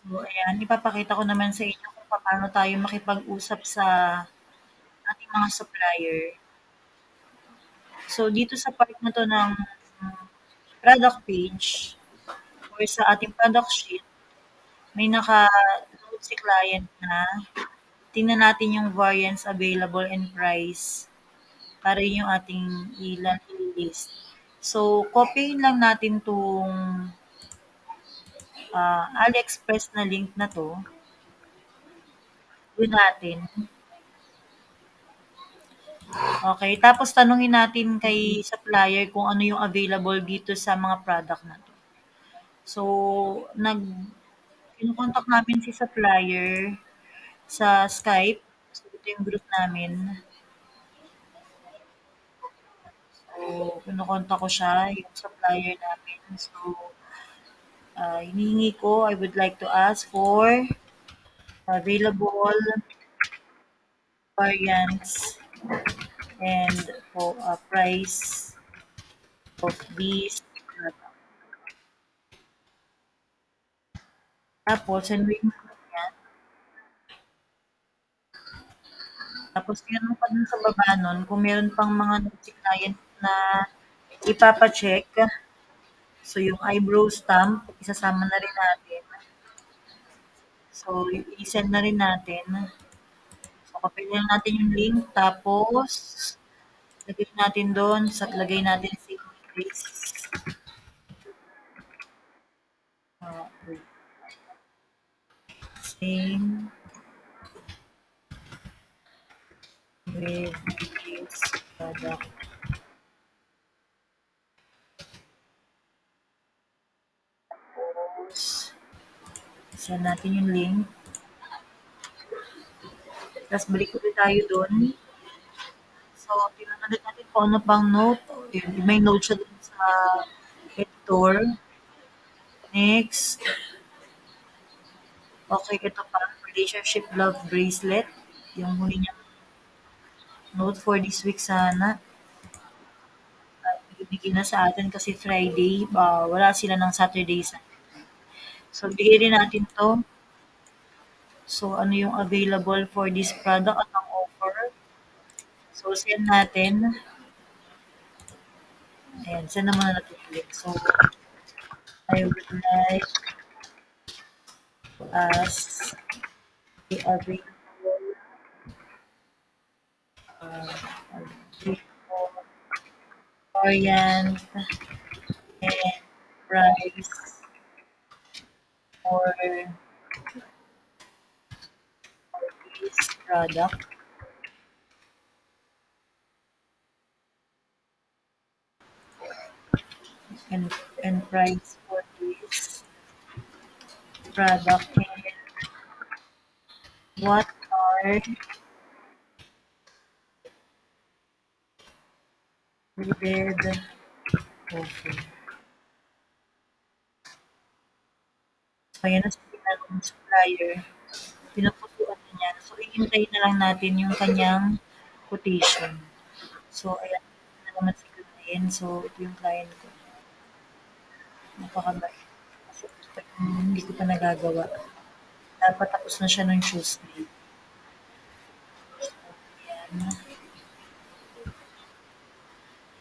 So ayan, ipapakita ko naman sa inyo kung paano tayo makipag-usap sa ating mga supplier. So dito sa part na 'to ng product page or sa ating product sheet, may naka-note si client na tingnan natin yung variants available and price para yun yung ating i-list. So, copyin lang natin 'tong, AliExpress na link na 'to, gawin natin. Okay, tapos tanungin natin kay supplier kung ano yung available dito sa mga product na 'to. So, kino-contact namin si supplier sa Skype. So, ito yung group namin. So, kino-contact ko siya, yung supplier namin. So, hinihingi ko, I would like to ask for available variants and for price of these product. Tapos, sabihin ko yan. Tapos, tinanong pa dun sa baba nun kung meron pang mga client na ipapa-check. So, yung eyebrow stamp, isasama na rin natin. So, i-send na rin natin. So, copy lang natin yung link. Tapos, lagay natin doon. Lagay natin si Chris. Wait. Same with this product. Tapos, send natin yung link. Tapos, balik ulit tayo doon. So, tingnan ulit natin kung ano pang note. May note siya dun sa editor. Next. Okay, ito pa. Relationship love bracelet. Yung huli niya note for this week sana. Ibigay na sa atin kasi Friday. Wala sila ng Saturday. So, bigay rin natin to. So, ano yung available for this product at ang offer. So, send natin. Ayan, send naman natin ulit. So, I would like as the available variant and price for this product. And, and price for this product and what are needed offer. So, ayan na sabi ng supplier. Pinapusuan na niya. So, ihintayin na lang natin yung kanyang quotation. So, ayan na naman si client. So, ito yung client ko. Napakabait. Kasi hindi ko pa nagagawa. Dapat tapos na siya ng Tuesday. So, ayan.